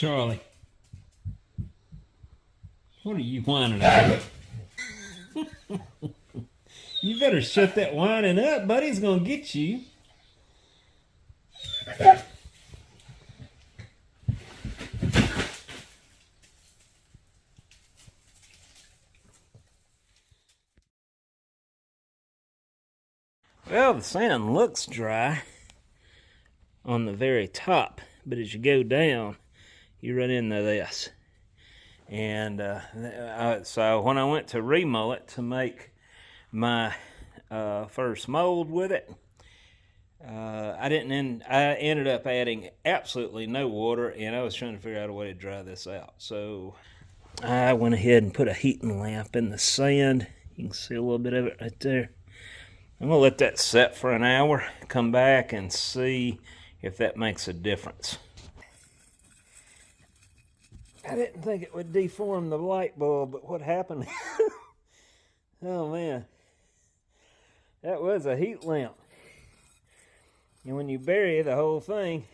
Charlie, what are you whining about? You better shut that whining up, buddy. He's gonna get you. Well, the sand looks dry on the very top, but as you go down, you run into this. And so when I went to remull it to make my first mold with it, I ended up adding absolutely no water, and I was trying to figure out a way to dry this out. So I went ahead and put a heating lamp in the sand. You can see a little bit of it right there. I'm going to let that set for an hour, come back and see if that makes a difference. I didn't think it would deform the light bulb, but what happened? Oh man, that was a heat lamp. And when you bury the whole thing,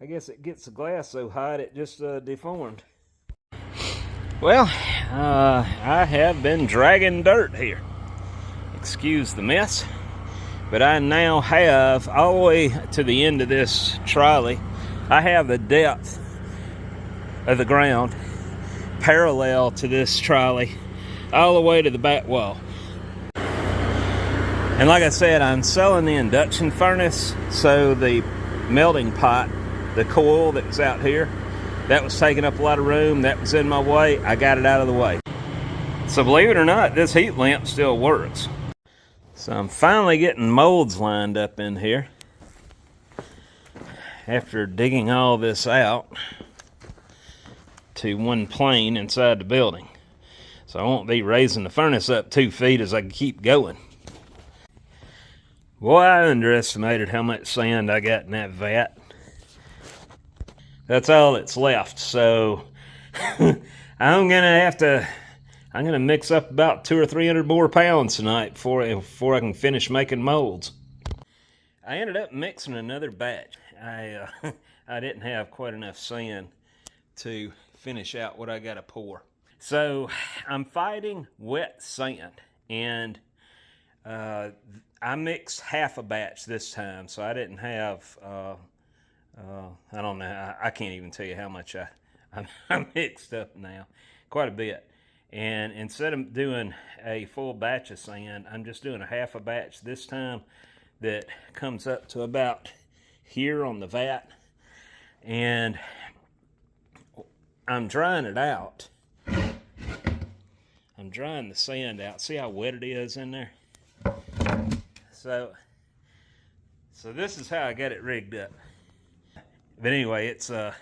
I guess it gets the glass so hot it just deformed. Well, I have been dragging dirt here. Excuse the mess, but I now have all the way to the end of this trolley. I have the depth of the ground parallel to this trolley all the way to the back wall. And like I said, I'm selling the induction furnace, so the melting pot, the coil that was out here, that was taking up a lot of room, that was in my way. I got it out of the way. So believe it or not, this heat lamp still works. So I'm finally getting molds lined up in here after digging all this out to one plane inside the building. So I won't be raising the furnace up 2 feet as I keep going. Boy, I underestimated how much sand I got in that vat. That's all that's left, so I'm gonna mix up about 200 or 300 more pounds tonight before I can finish making molds. I ended up mixing another batch. I didn't have quite enough sand to finish out what I got to pour. So I'm fighting wet sand, and I mixed half a batch this time, so I didn't have I don't know, I can't even tell you how much I mixed up now, quite a bit. And instead of doing a full batch of sand, I'm just doing a half a batch this time that comes up to about here on the vat. And I'm drying it out. I'm drying the sand out. See how wet it is in there? So this is how I got it rigged up. But anyway, it's I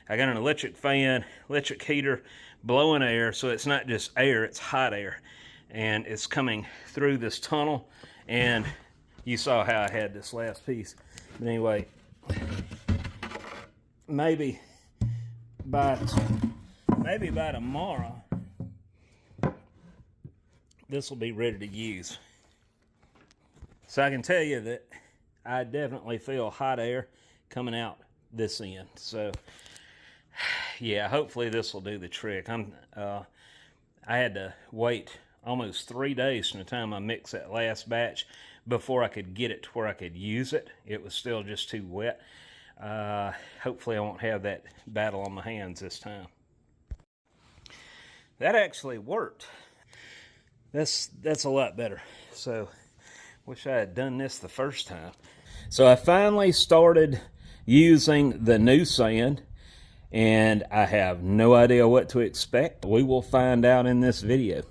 got an electric fan, electric heater, blowing air, so it's not just air, it's hot air, and it's coming through this tunnel. And you saw how I had this last piece. But anyway, maybe by tomorrow this will be ready to use. So I can tell you that I definitely feel hot air coming out this end. So yeah, hopefully this will do the trick. I had to wait almost 3 days from the time I mixed that last batch before I could get it to where I could use it. It was still just too wet. Hopefully I won't have that battle on my hands this time. That actually worked. That's a lot better. So wish I had done this the first time. So I finally started using the new sand, and I have no idea what to expect. We will find out in this video.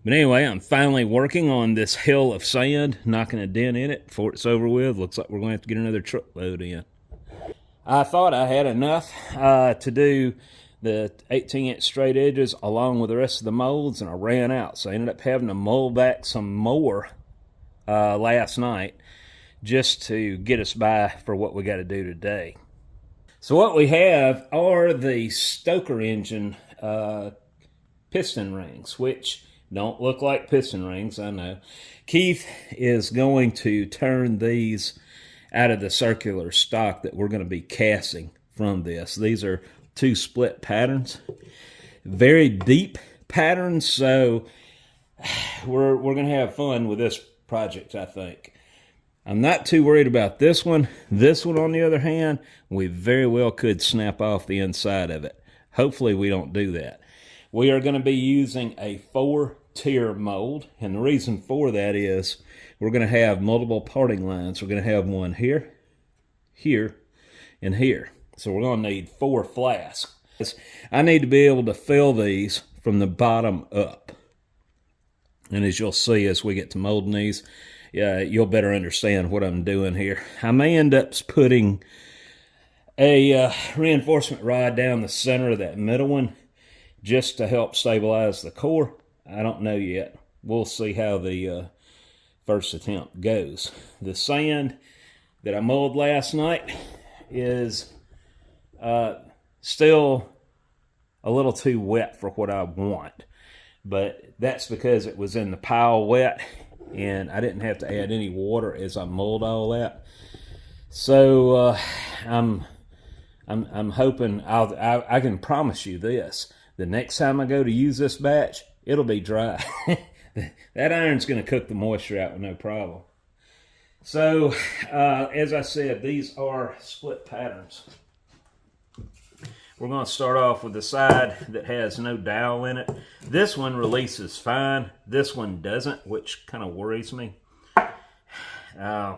But anyway, I'm finally working on this hill of sand, knocking a dent in it before it's over with. Looks like we're going to have to get another truckload in. I thought I had enough to do the 18-inch straight edges along with the rest of the molds, and I ran out. So I ended up having to mold back some more last night just to get us by for what we got to do today. So what we have are the Stoker engine piston rings, which don't look like piston rings, I know. Keith is going to turn these out of the circular stock that we're going to be casting from this. These are two split patterns. Very deep patterns, so we're going to have fun with this project, I think. I'm not too worried about this one. This one, on the other hand, we very well could snap off the inside of it. Hopefully we don't do that. We are going to be using a 4-tier mold, and the reason for that is we're going to have multiple parting lines. We're going to have one here, here, and here. So we're going to need 4 flasks. I need to be able to fill these from the bottom up. And as you'll see as we get to molding these, you'll better understand what I'm doing here. I may end up putting a reinforcement rod down the center of that middle one just to help stabilize the core. I don't know yet. We'll see how the first attempt goes. The sand that I mulled last night is still a little too wet for what I want, but that's because it was in the pile wet and I didn't have to add any water as I mulled all that. So I'm hoping I can promise you this: the next time I go to use this batch, it'll be dry. That iron's going to cook the moisture out with no problem. So as I said, these are split patterns. We're going to start off with the side that has no dowel in it. This one releases fine. This one doesn't, which kind of worries me. I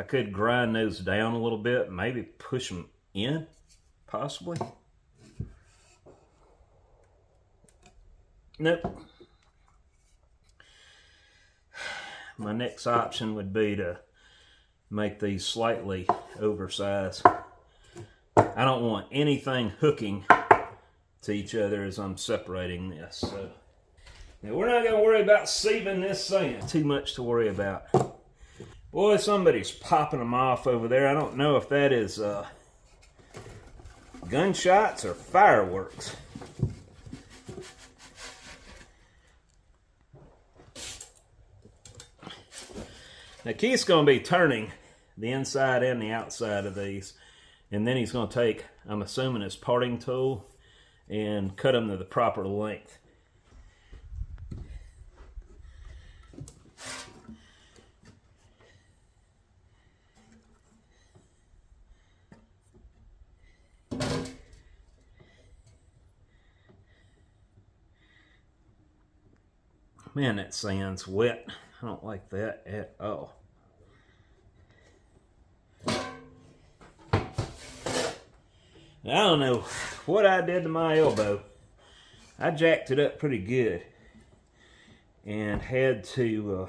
could grind those down a little bit, maybe push them in, possibly. Nope. My next option would be to make these slightly oversized. I don't want anything hooking to each other as I'm separating this. So now we're not going to worry about sieving this sand. Too much to worry about. Boy, somebody's popping them off over there. I don't know if that is gunshots or fireworks. Now Keith's going to be turning the inside and the outside of these. And then he's going to take, I'm assuming, his parting tool and cut them to the proper length. Man, that sand's wet. I don't like that at all. I don't know what I did to my elbow. I jacked it up pretty good and had to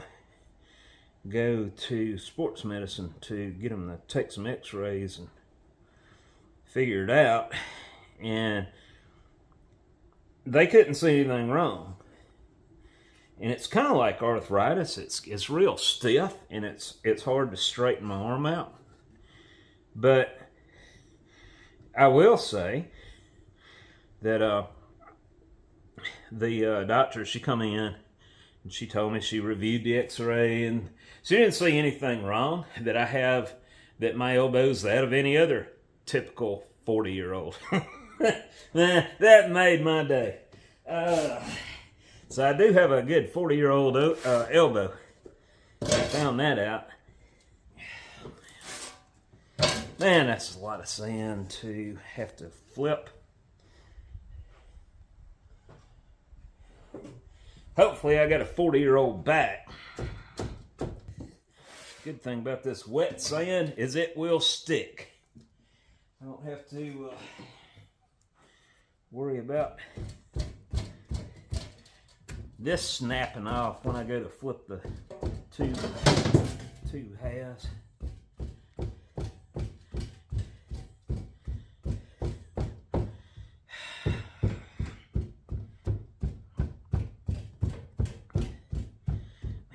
go to sports medicine to get them to take some x-rays and figure it out. And they couldn't see anything wrong. And it's kind of like arthritis. It's real stiff and it's hard to straighten my arm out. But I will say that the doctor, she come in and she told me she reviewed the x-ray and she didn't see anything wrong, that I have, that my elbow's that of any other typical 40-year-old. That made my day. So I do have a good 40-year-old elbow. I found that out. Man, that's a lot of sand to have to flip. Hopefully I got a 40-year-old back. Good thing about this wet sand is it will stick. I don't have to worry about this snapping off when I go to flip the two halves.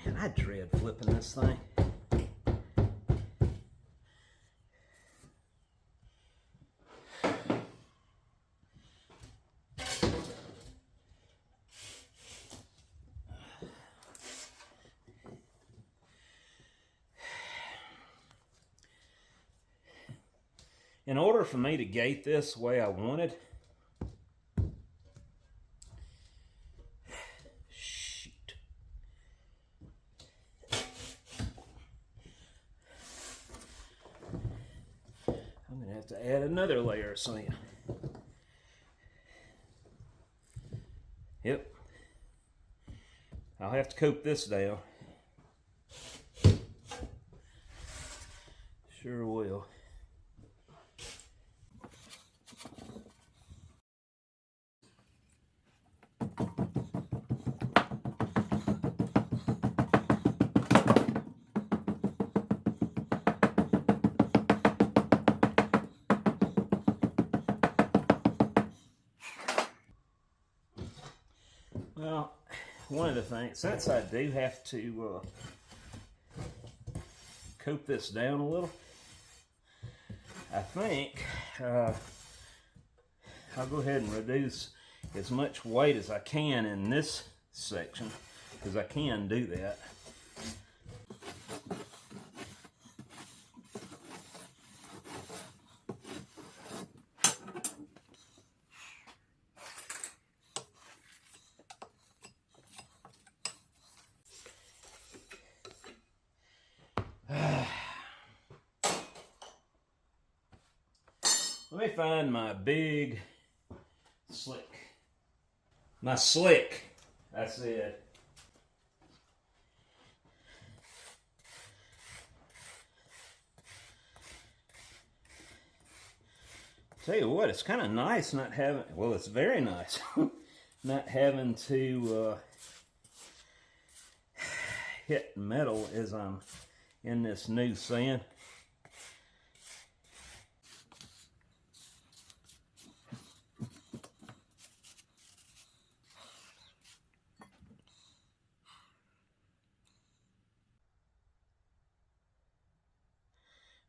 Man, I dread flipping this thing. In order for me to gate this the way I wanted, shoot. I'm gonna have to add another layer of sand. Yep. I'll have to cope this down. Sure will. Well, one of the things, since I do have to cope this down a little, I think I'll go ahead and reduce as much weight as I can in this section, because I can do that. Let me find my big slick. My slick, I said. Tell you what, it's kind of nice not having, well, it's very nice not having to hit metal as I'm in this new sand.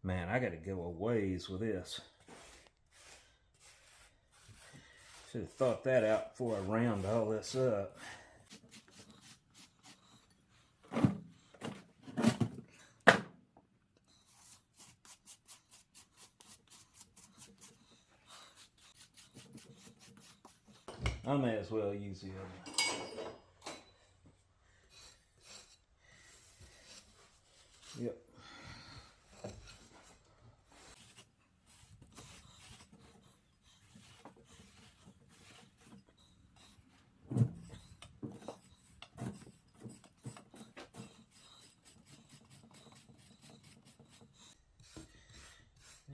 Man, I got to go a ways with this. Should have thought that out before I round all this up. I may as well use the other one. Yep.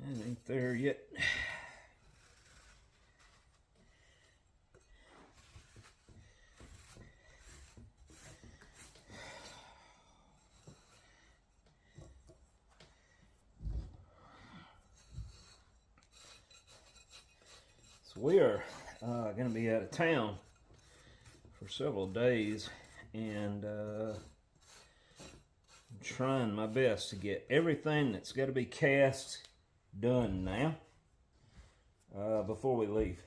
It ain't there yet. So we are going to be out of town for several days, and I'm trying my best to get everything that's got to be cast done now before we leave.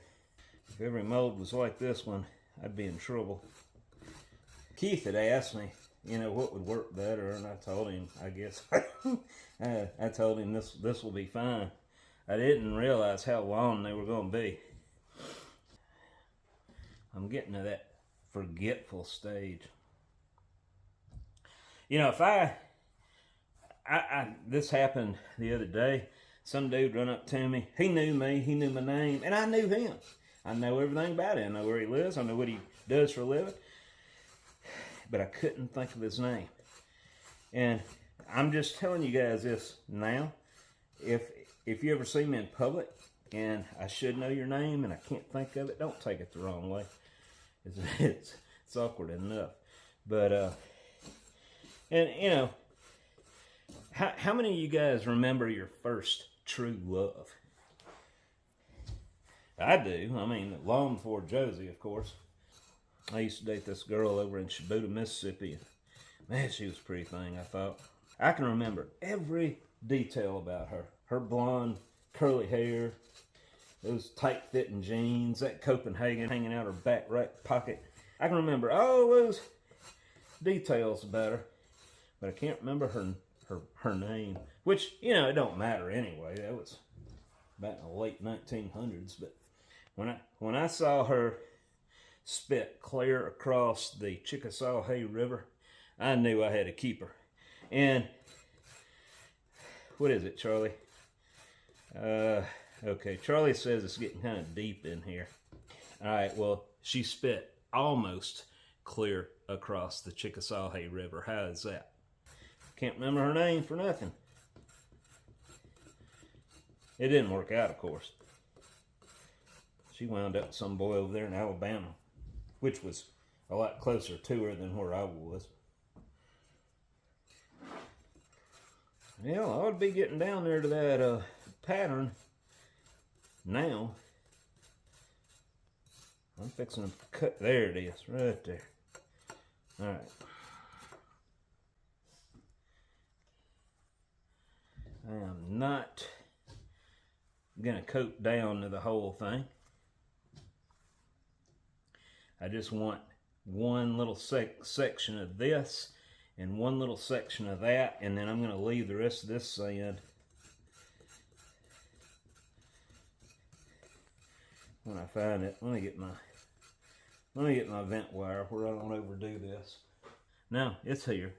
If every mold was like this one, I'd be in trouble. Keith had asked me, you know, what would work better, and I told him, I guess, I told him this will be fine. I didn't realize how long they were going to be. I'm getting to that forgetful stage. You know, if this happened the other day. Some dude run up to me. He knew me. He knew my name. And I knew him. I know everything about him. I know where he lives. I know what he does for a living. But I couldn't think of his name. And I'm just telling you guys this now. If you ever see me in public and I should know your name and I can't think of it, don't take it the wrong way. It's awkward enough. But, and you know, how many of you guys remember your first true love? I do. I mean, long before Josie, of course. I used to date this girl over in Shibuya, Mississippi. Man, she was a pretty thing, I thought. I can remember every detail about her. Her blonde, curly hair, those tight-fitting jeans, that Copenhagen hanging out her back right pocket. I can remember all those details about her, but I can't remember her name. Which, you know, it don't matter anyway. back in the late 1900s. But when I saw her spit clear across the Chickasaw River, I knew I had to keep her. And what is it, Charlie? Okay, Charlie says it's getting kind of deep in here. All right, well, she spit almost clear across the Chickasaw River. How is that? Can't remember her name for nothing. It didn't work out, of course. She wound up with some boy over there in Alabama, which was a lot closer to her than where I was. Yeah, I ought to be getting down there to that pattern now. I'm fixing to cut. There it is, right there. All right. I am not gonna coat down to the whole thing. I just want one little section of this and one little section of that, and then I'm gonna leave the rest of this sand when I find it. Let me get my vent wire where I don't overdo this. Now it's here.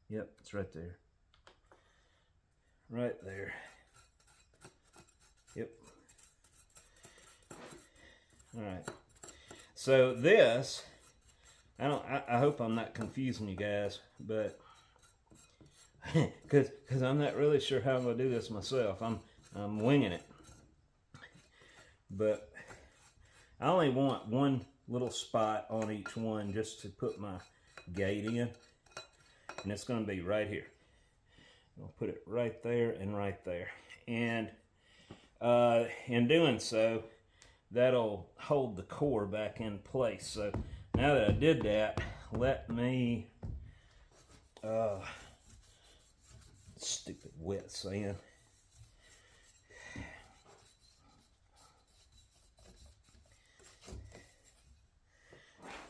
Yep, it's right there. Right there. Yep. All right. So this, I hope I'm not confusing you guys, but because I'm not really sure how I'm gonna do this myself. I'm winging it. But I only want one little spot on each one just to put my gate in, and it's going to be right here. I'll put it right there and right there, and in doing so, that'll hold the core back in place. So now that I did that, let me stupid wet sand.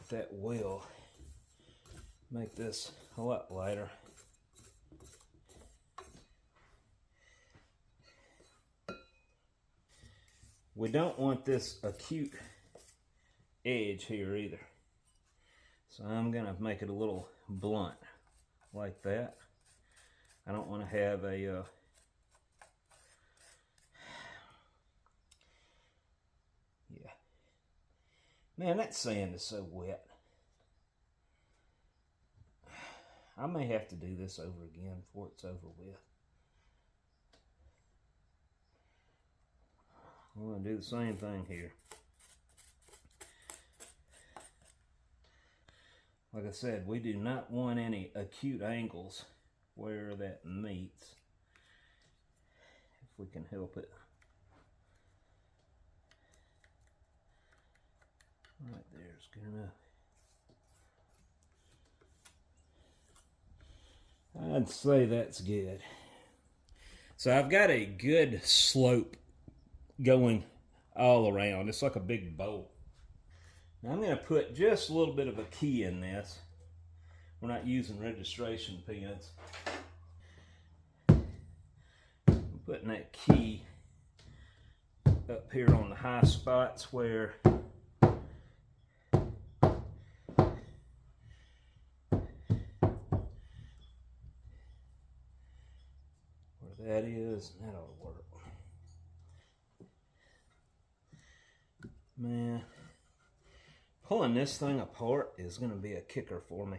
That will make this a lot lighter. We don't want this acute edge here either. So I'm gonna make it a little blunt like that. I don't want to have a yeah. Man, that sand is so wet. I may have to do this over again before it's over with. I'm going to do the same thing here. Like I said, we do not want any acute angles where that meets, if we can help it. Right there is good enough. I'd say that's good. So I've got a good slope going all around. It's like a big bowl. Now I'm going to put just a little bit of a key in this. We're not using registration pins. I'm putting that key up here on the high spots where that is, and that ought to work. Man, pulling this thing apart is going to be a kicker for me.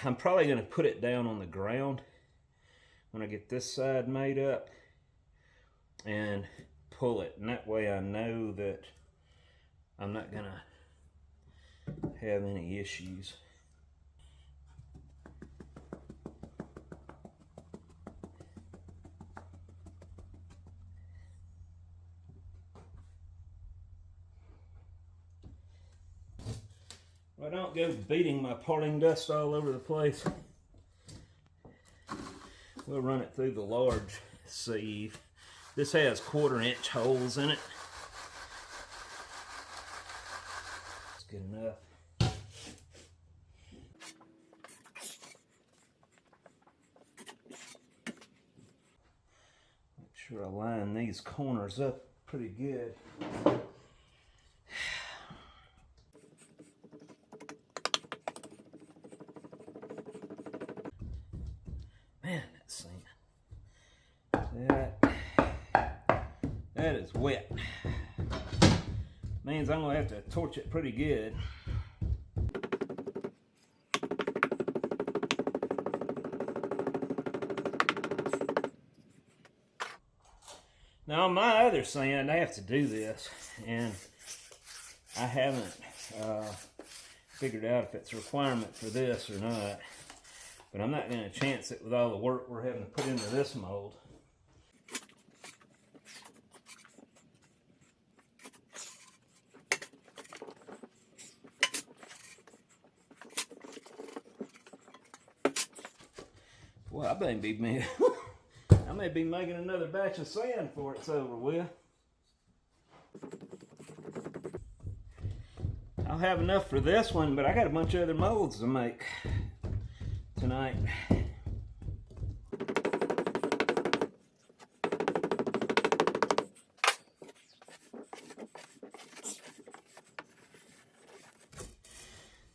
I'm probably going to put it down on the ground when I get this side made up and pull it, and that way I know that I'm not going to have any issues. I don't go beating my parting dust all over the place. We'll run it through the large sieve. This has 1/4-inch holes in it. It's good enough. sure I line these corners up pretty good. Man, that sand. That is wet. Means I'm gonna have to torch it pretty good. Now on my other sand, I have to do this, and I haven't figured out if it's a requirement for this or not. But I'm not going to chance it with all the work we're having to put into this mold. Well, I may be making another batch of sand before it's over with. I'll have enough for this one, but I got a bunch of other molds to make tonight.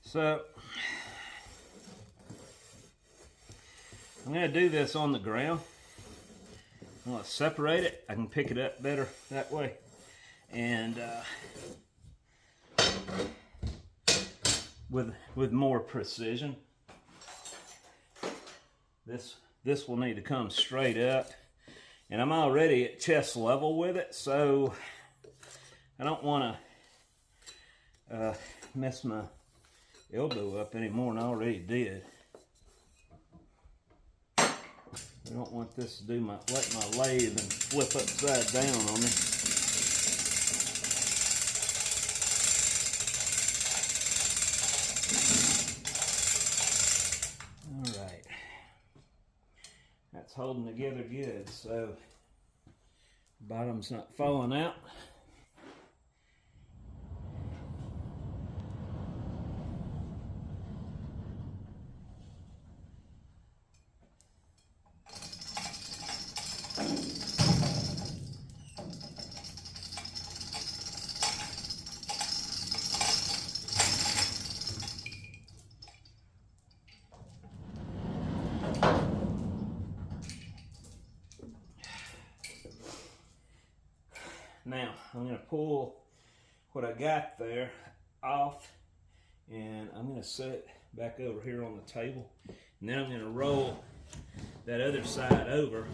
So I'm going to do this on the ground. I'm going to separate it. I can pick it up better that way. And with more precision. This will need to come straight up. And I'm already at chest level with it, so I don't want to mess my elbow up any more than I already did. I don't want this to let my lathe and flip upside down on me. All right, that's holding together good, so bottom's not falling out. Now, I'm going to pull what I got there off, and I'm going to set it back over here on the table. And then I'm going to roll that other side over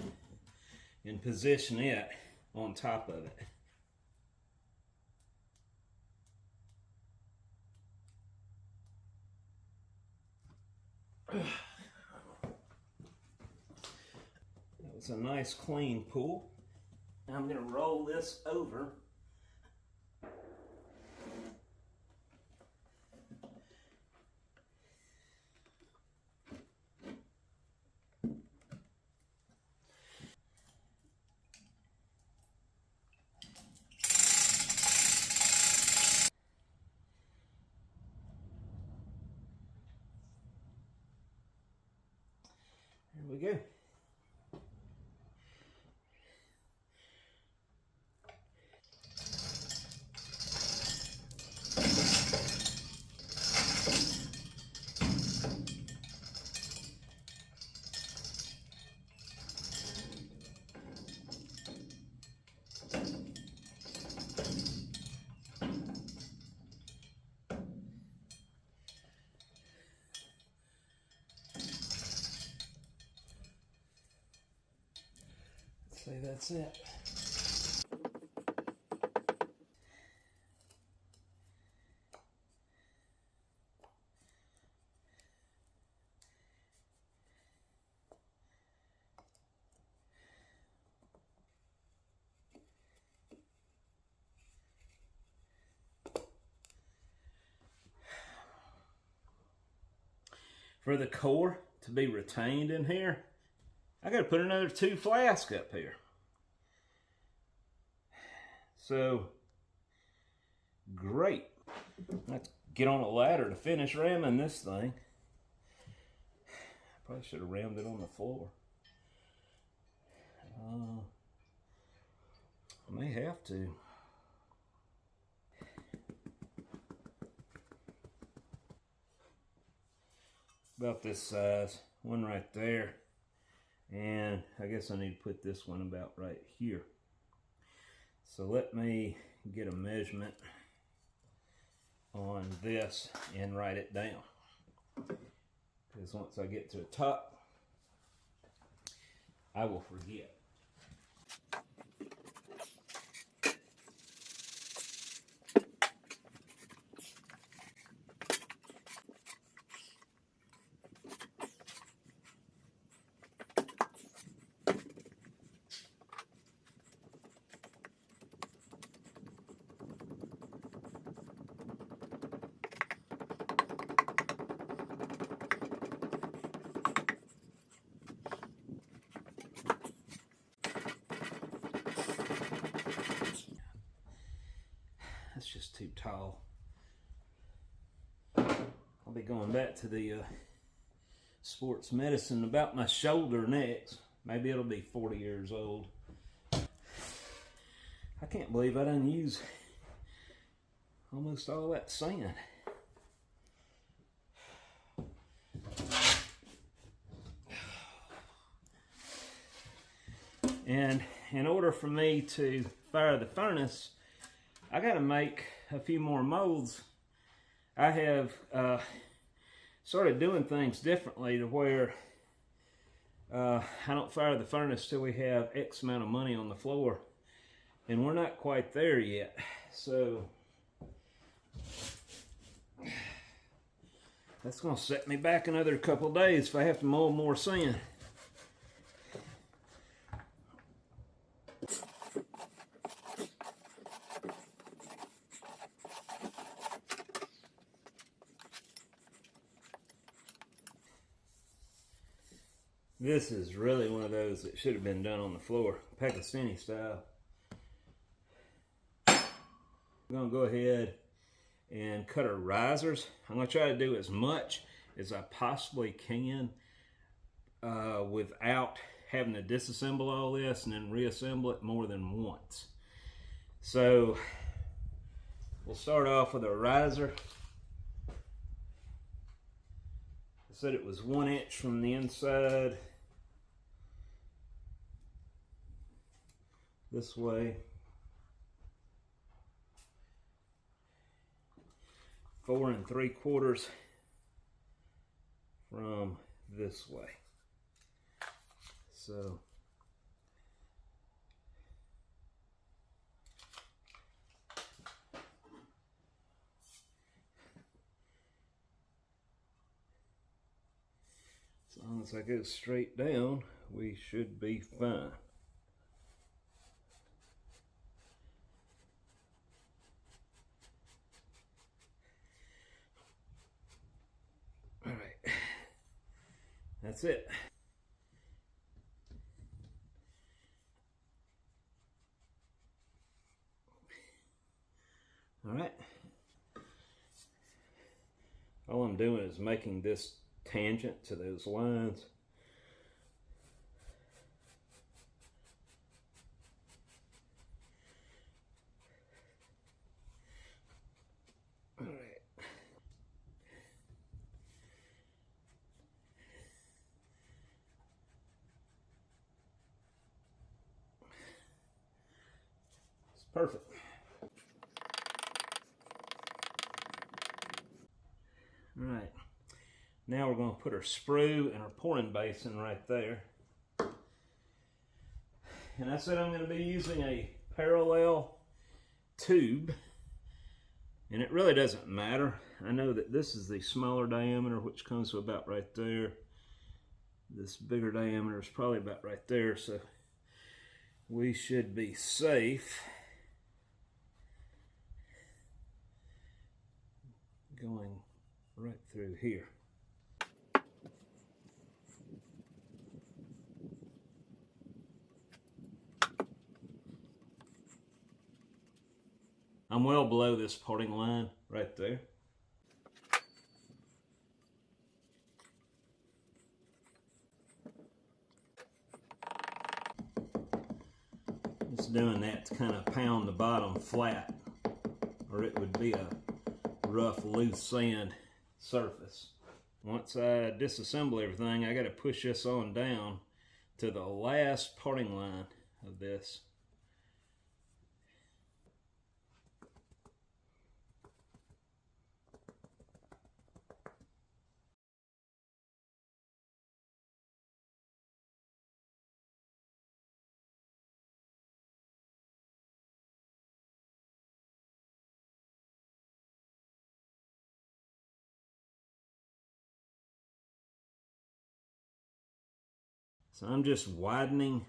and position it on top of it. That was a nice clean pull. Now I'm going to roll this over. There we go. Say that's it. For the core to be retained in here, I got to put another 2 flasks up here. So, great. Let's get on a ladder to finish ramming this thing. Probably should have rammed it on the floor. May have to. About this size, one right there. And I guess I need to put this one about right here. So let me get a measurement on this and write it down. Because once I get to the top, I will forget. That's just too tall. I'll be going back to the sports medicine about my shoulder next. Maybe it'll be 40 years old. I can't believe I didn't use almost all that sand. And in order for me to fire the furnace, I got to make a few more molds. I have started doing things differently to where I don't fire the furnace till we have X amount of money on the floor. And we're not quite there yet. So that's going to set me back another couple of days if I have to mold more sand. This is really one of those that should have been done on the floor, Pakistani style. I'm going to go ahead and cut our risers. I'm going to try to do as much as I possibly can without having to disassemble all this and then reassemble it more than once. So we'll start off with a riser. I said it was 1 inch from the inside this way, 4 3/4 from this way. So as long as I go straight down, we should be fine. All right, that's it. All right, all I'm doing is making this tangent to those lines. All right. It's perfect. All right. Now we're going to put our sprue and our pouring basin right there. And I said I'm going to be using a parallel tube. And it really doesn't matter. I know that this is the smaller diameter, which comes to about right there. This bigger diameter is probably about right there. So we should be safe going right through here. I'm well below this parting line right there. Just doing that to kind of pound the bottom flat, or it would be a rough, loose sand surface. Once I disassemble everything, I got to push this on down to the last parting line of this. So I'm just widening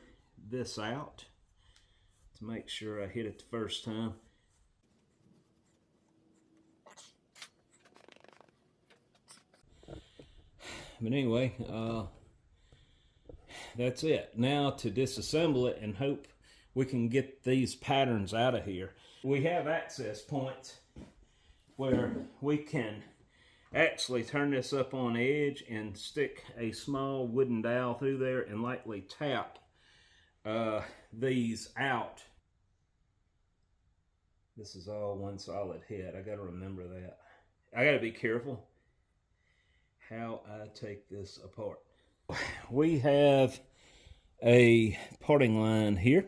this out to make sure I hit it the first time. But anyway, that's it. Now to disassemble it and hope we can get these patterns out of here. We have access points where we can actually turn this up on edge and stick a small wooden dowel through there and lightly tap these out. This is all one solid head. I got to remember that. I got to be careful how I take this apart. We have a parting line here.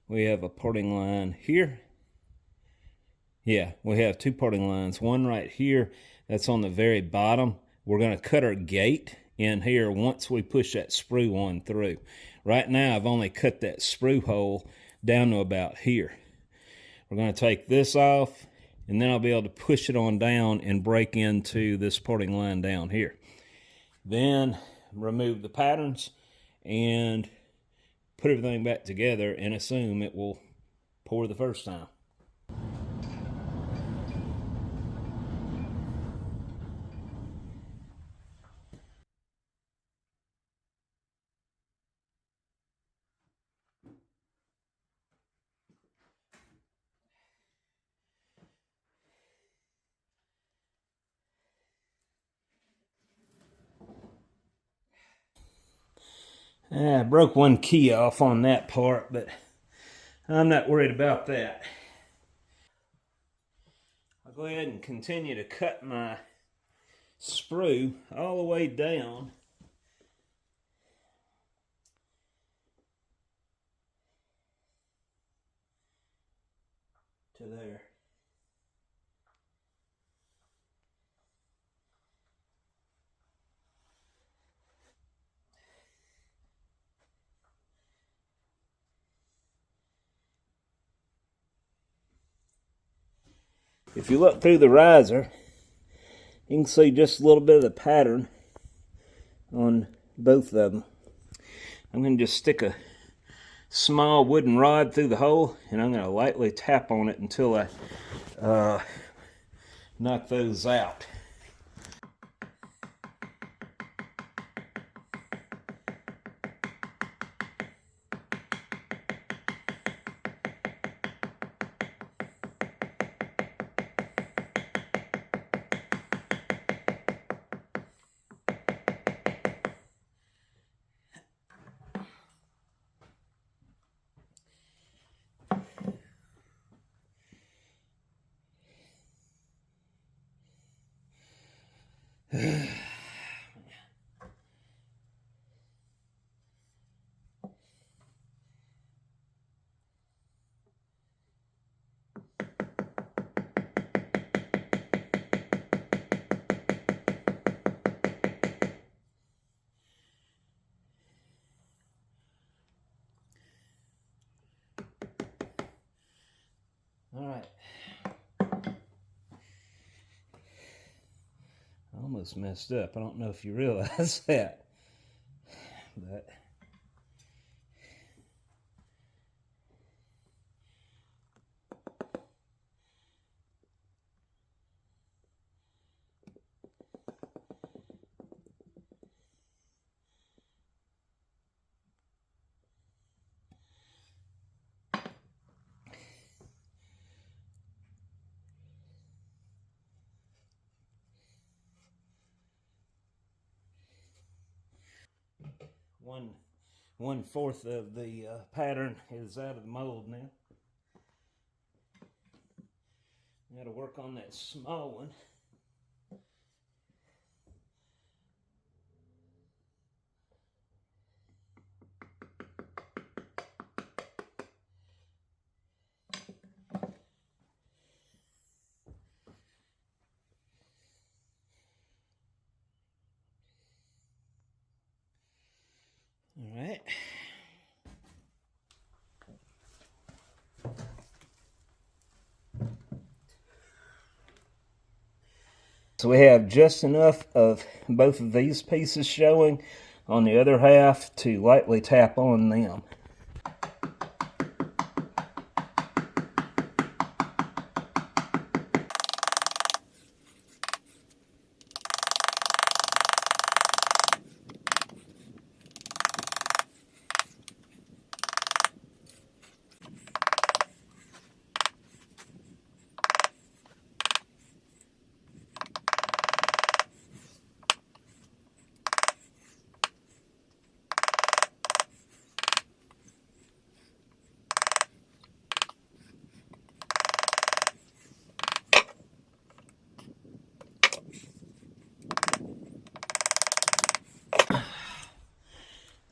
We have a parting line here. Yeah, we have two parting lines. One right here, that's on the very bottom. We're going to cut our gate in here once we push that sprue on through. Right now, I've only cut that sprue hole down to about here. We're going to take this off, and then I'll be able to push it on down and break into this parting line down here. Then remove the patterns and put everything back together and assume it will pour the first time. I broke one key off on that part, but I'm not worried about that. I'll go ahead and continue to cut my sprue all the way down to there. If you look through the riser, you can see just a little bit of the pattern on both of them. I'm going to just stick a small wooden rod through the hole, and I'm going to lightly tap on it until I knock those out. All right. I almost messed up. I don't know if you realize that, but 1/4 of the pattern is out of the mold now. Got to work on that small one. All right. So we have just enough of both of these pieces showing on the other half to lightly tap on them.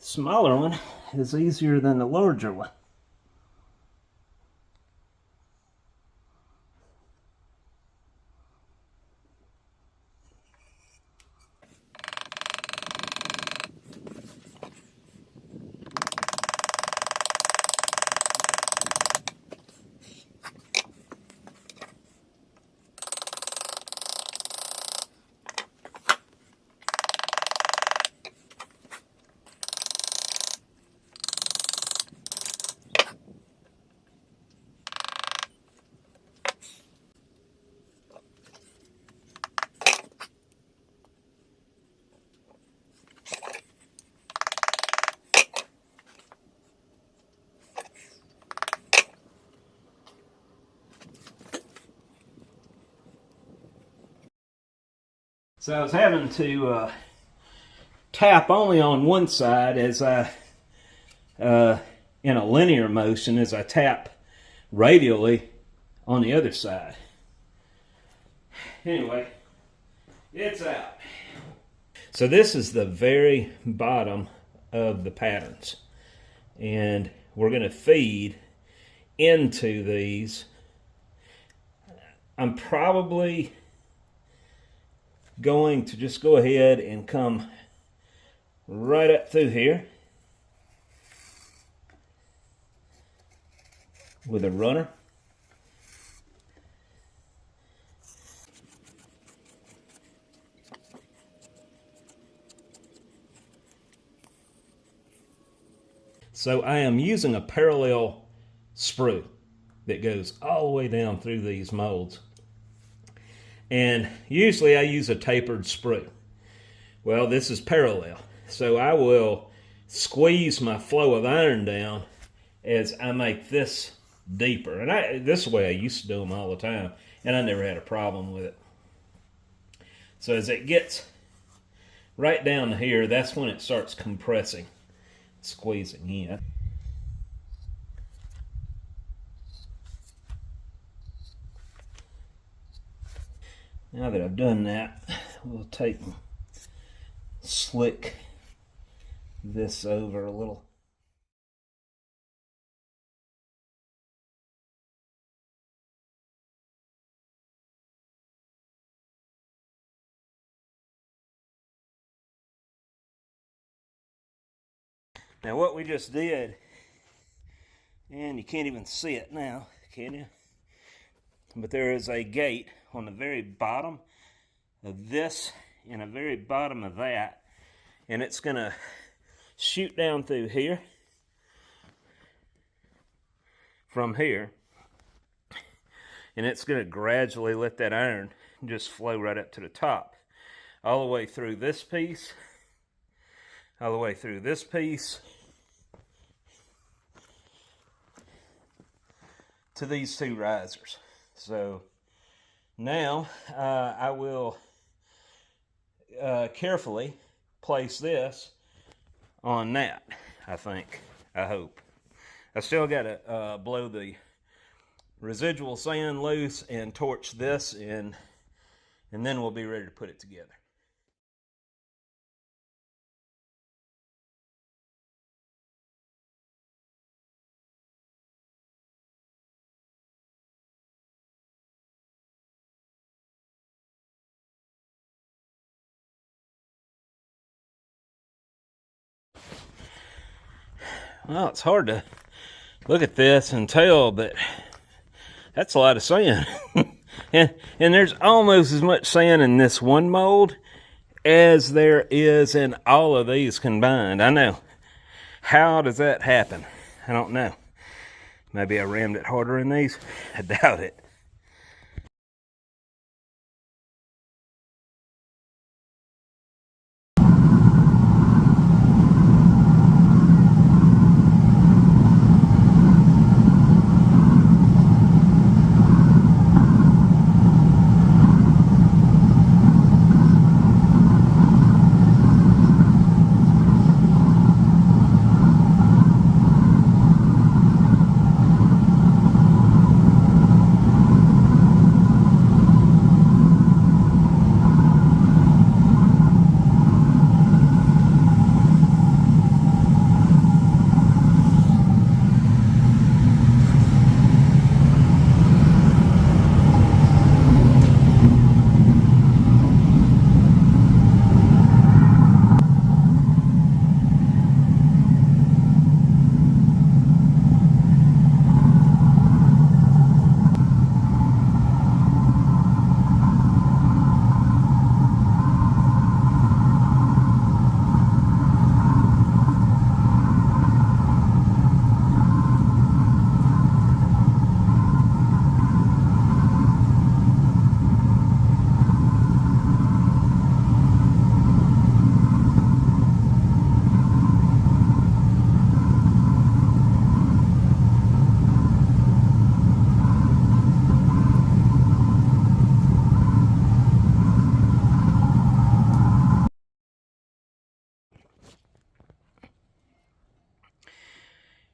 Smaller one is easier than the larger one. So I was having to tap only on one side as I, in a linear motion, as I tap radially on the other side. Anyway, it's out. So this is the very bottom of the patterns. And we're going to feed into these. I'm probably going to just go ahead and come right up through here with a runner. So I am using a parallel sprue that goes all the way down through these molds. And usually I use a tapered sprue. Well, this is parallel. So I will squeeze my flow of iron down as I make this deeper. And this way I used to do them all the time, and I never had a problem with it. So as it gets right down to here, that's when it starts compressing, squeezing in. Now that I've done that, we'll take and slick this over a little. Now what we just did, and you can't even see it now, can you? But there is a gate on the very bottom of this and the very bottom of that, and it's going to shoot down through here from here, and it's going to gradually let that iron just flow right up to the top, all the way through this piece, all the way through this piece, to these two risers. So now I will carefully place this on that. I think. I hope. I still got to blow the residual sand loose and torch this in, and then we'll be ready to put it together. Well, it's hard to look at this and tell, but that's a lot of sand. and there's almost as much sand in this one mold as there is in all of these combined. I know. How does that happen? I don't know. Maybe I rammed it harder in these. I doubt it.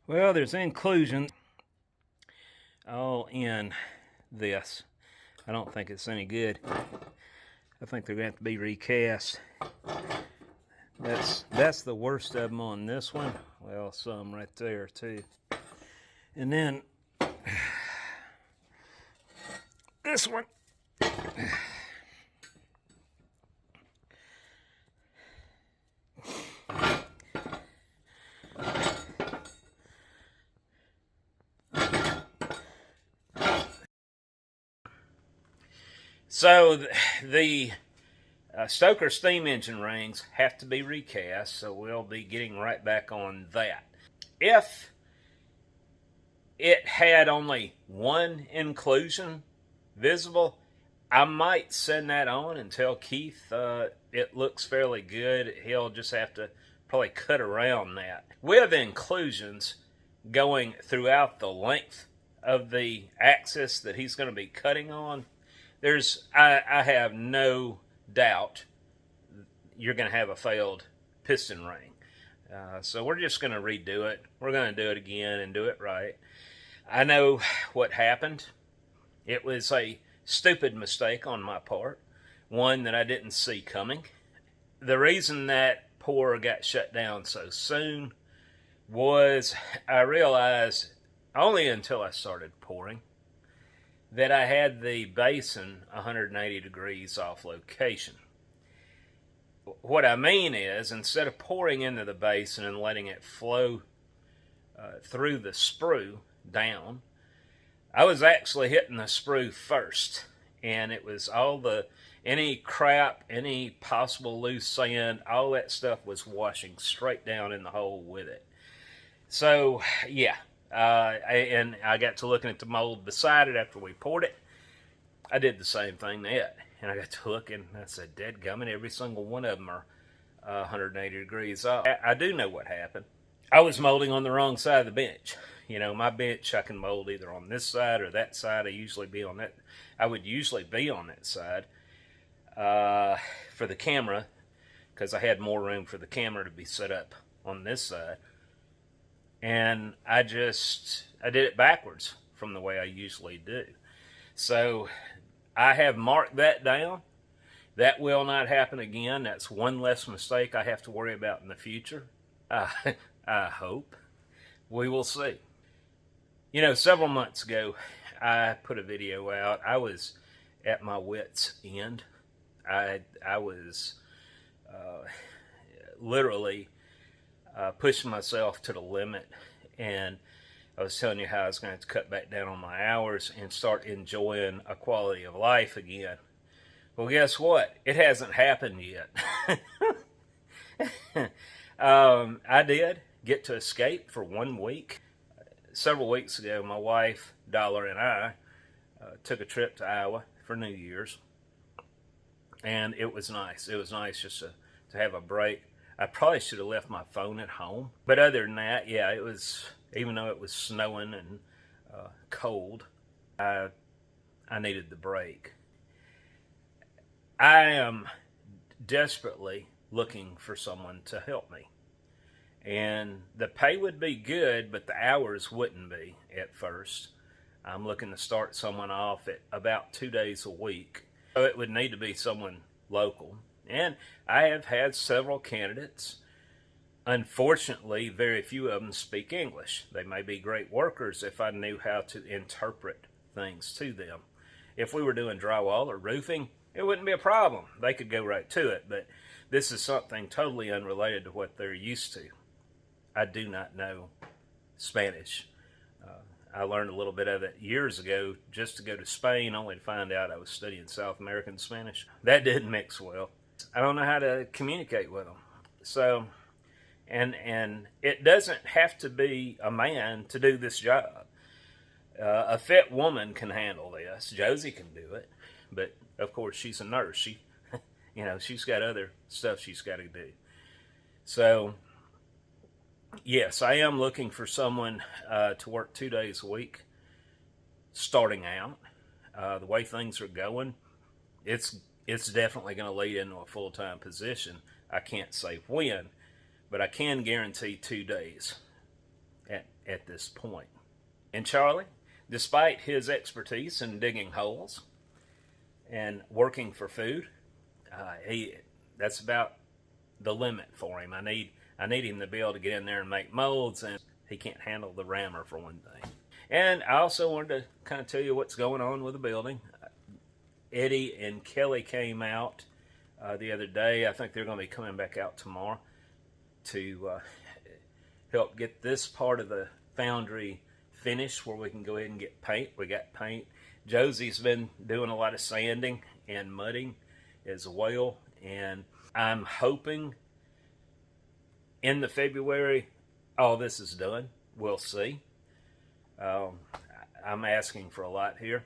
Well, there's inclusion all in this. I don't think it's any good. I think they're going to have to be recast. That's the worst of them on this one. Well, some right there too. And then this one. So the Stoker steam engine rings have to be recast, so we'll be getting right back on that. If it had only one inclusion visible, I might send that on and tell Keith it looks fairly good. He'll just have to probably cut around that. With inclusions going throughout the length of the axis that he's going to be cutting on, I have no doubt you're going to have a failed piston ring. So we're just going to redo it. We're going to do it again and do it right. I know what happened. It was a stupid mistake on my part, one that I didn't see coming. The reason that pour got shut down so soon was I realized only until I started pouring that I had the basin 180 degrees off location. What I mean is, instead of pouring into the basin and letting it flow through the sprue down, I was actually hitting the sprue first, and it was any crap, any possible loose sand, all that stuff was washing straight down in the hole with it. So, yeah. And I got to looking at the mold beside it after we poured it. I did the same thing then. And I got to looking, and I said, dadgummit, every single one of them are 180 degrees off. I do know what happened. I was molding on the wrong side of the bench. You know, my bench, I can mold either on this side or that side. I would usually be on that side for the camera, because I had more room for the camera to be set up on this side. and I did it backwards from the way I usually do. So I have marked that down. That will not happen again. That's one less mistake I have to worry about in the future. I hope. We will see. You know, several months ago, I put a video out. I was at my wit's end. I was literally pushing myself to the limit, and I was telling you how I was going to have to cut back down on my hours and start enjoying a quality of life again. Well, guess what? It hasn't happened yet. I did get to escape for 1 week. Several weeks ago, my wife, Dollar, and I took a trip to Iowa for New Year's, and it was nice. It was nice just to have a break. I probably should have left my phone at home, but other than that, yeah, it was, even though it was snowing and cold, I needed the break. I am desperately looking for someone to help me. And the pay would be good, but the hours wouldn't be at first. I'm looking to start someone off at about 2 days a week. So it would need to be someone local. And I have had several candidates. Unfortunately, very few of them speak English. They may be great workers if I knew how to interpret things to them. If we were doing drywall or roofing, it wouldn't be a problem. They could go right to it, but this is something totally unrelated to what they're used to. I do not know Spanish. I learned a little bit of it years ago just to go to Spain, only to find out I was studying South American Spanish. That didn't mix well. I don't know how to communicate with them. So, and it doesn't have to be a man to do this job. A fit woman can handle this. Josie can do it, but of course she's a nurse. She, she's got other stuff she's got to do. So, yes, I am looking for someone to work 2 days a week, starting out. The way things are going, it's definitely going to lead into a full-time position. I can't say when, but I can guarantee 2 days at this point. And Charlie, despite his expertise in digging holes and working for food, that's about the limit for him. I need him to be able to get in there and make molds, and he can't handle the rammer for one thing. And I also wanted to kind of tell you what's going on with the building. Eddie and Kelly came out the other day. I think they're going to be coming back out tomorrow to help get this part of the foundry finished where we can go ahead and get paint. We got paint. Josie's been doing a lot of sanding and mudding as well, and I'm hoping in the February all this is done. We'll see. I'm asking for a lot here,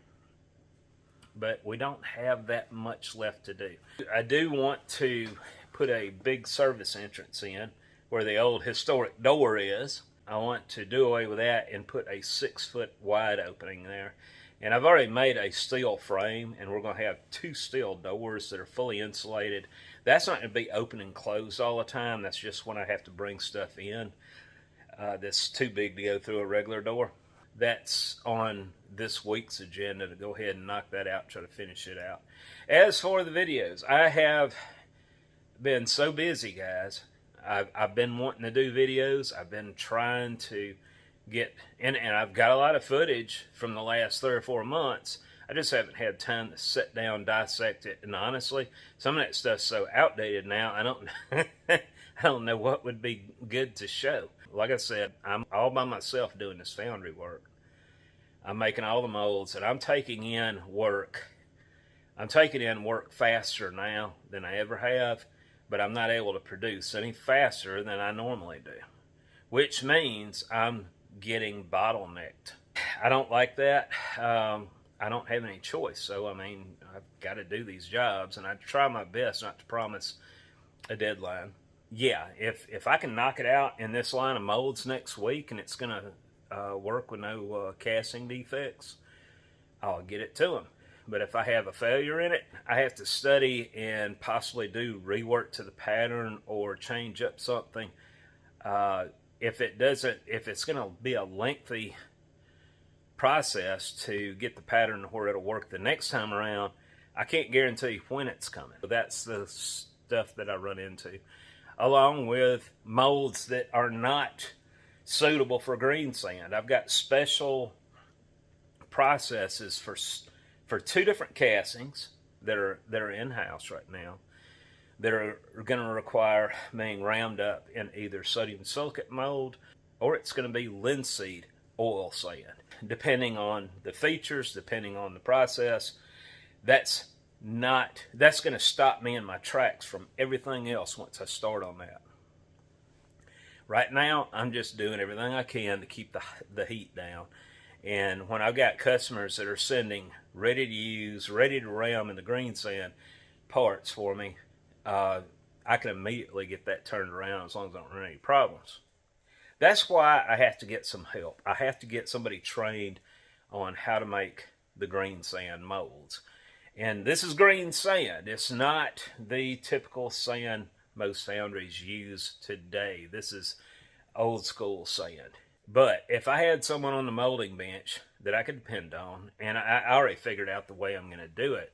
but we don't have that much left to do. I do want to put a big service entrance in where the old historic door is. I want to do away with that and put a 6-foot wide opening there. And I've already made a steel frame, and we're going to have 2 steel doors that are fully insulated. That's not going to be open and closed all the time. That's just when I have to bring stuff in that's too big to go through a regular door. That's on this week's agenda, to go ahead and knock that out, try to finish it out. As for the videos, I have been so busy, guys. I've been wanting to do videos. I've been trying to get, and I've got a lot of footage from the last 3 or 4 months. I just haven't had time to sit down, dissect it, and honestly, some of that stuff's so outdated now, I don't know what would be good to show. Like I said, I'm all by myself doing this foundry work. I'm making all the molds, and I'm taking in work. I'm taking in work faster now than I ever have, but I'm not able to produce any faster than I normally do, which means I'm getting bottlenecked. I don't like that. I don't have any choice. So, I mean, I've got to do these jobs, and I try my best not to promise a deadline. Yeah, if I can knock it out in this line of molds next week and it's going to work with no casting defects, I'll get it to them. But if I have a failure in it, I have to study and possibly do rework to the pattern or change up something. if it's going to be a lengthy process to get the pattern where it'll work the next time around, I can't guarantee when it's coming. That's the stuff that I run into, along with molds that are not suitable for green sand. I've got special processes for 2 different castings that are in-house right now that are going to require being rammed up in either sodium silicate mold, or it's going to be linseed oil sand. Depending on the features, depending on the process, that's going to stop me in my tracks from everything else once I start on that. Right now, I'm just doing everything I can to keep the heat down. And when I've got customers that are sending ready to use, ready to ram in the green sand parts for me, I can immediately get that turned around as long as I don't run any problems. That's why I have to get some help. I have to get somebody trained on how to make the green sand molds. And this is green sand. It's not the typical sand most foundries use today. This is old school sand. But if I had someone on the molding bench that I could depend on, and I already figured out the way I'm going to do it,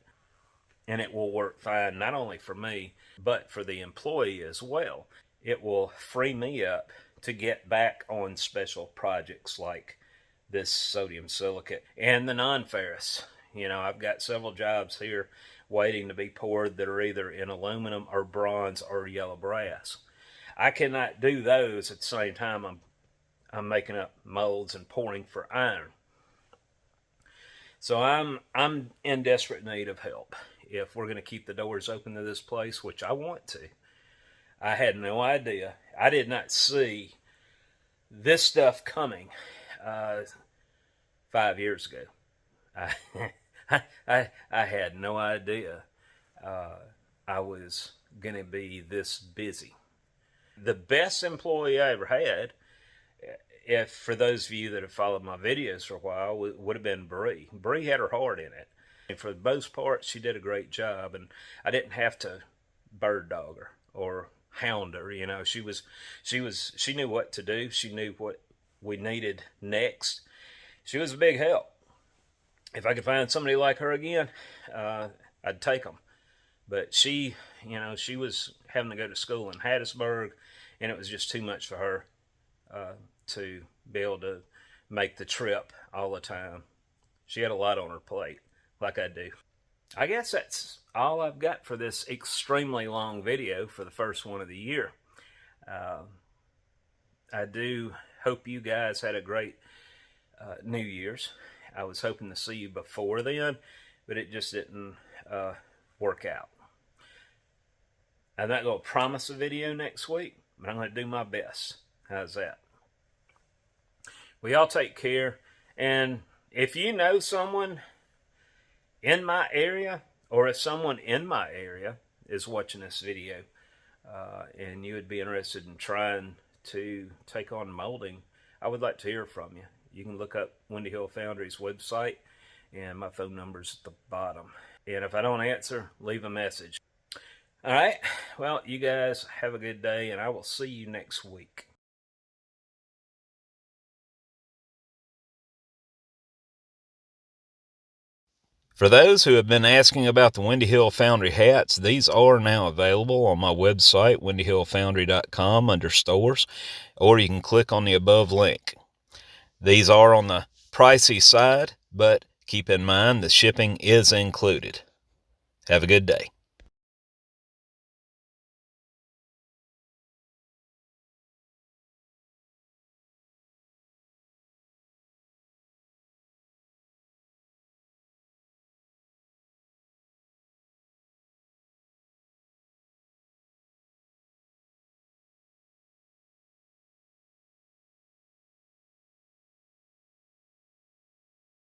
and it will work fine not only for me, but for the employee as well. It will free me up to get back on special projects like this sodium silicate and the non-ferrous. You know, I've got several jobs here waiting to be poured that are either in aluminum or bronze or yellow brass. I cannot do those at the same time I'm making up molds and pouring for iron. So I'm in desperate need of help if we're going to keep the doors open to this place, which I want to. I had no idea. I did not see this stuff coming 5 years ago. I had no idea I was going to be this busy. The best employee I ever had, if for those of you that have followed my videos for a while, would have been Bree. Bree had her heart in it. And for the most part, she did a great job, and I didn't have to bird dog her or hound her. You know, she knew what to do. She knew what we needed next. She was a big help. If I could find somebody like her again, I'd take them. But she was having to go to school in Hattiesburg, and it was just too much for her to be able to make the trip all the time. She had a lot on her plate, like I do. I guess that's all I've got for this extremely long video for the first one of the year. I do hope you guys had a great New Year's. I was hoping to see you before then, but it just didn't work out. I'm not going to promise a video next week, but I'm going to do my best. How's that? Well, y'all take care. And if you know someone in my area, or if someone in my area is watching this video, and you would be interested in trying to take on molding, I would like to hear from you. You can look up Windy Hill Foundry's website, and my phone number's at the bottom. And if I don't answer, leave a message. All right, well, you guys have a good day, and I will see you next week. For those who have been asking about the Windy Hill Foundry hats, these are now available on my website, windyhillfoundry.com, under stores, or you can click on the above link. These are on the pricey side, but keep in mind the shipping is included. Have a good day.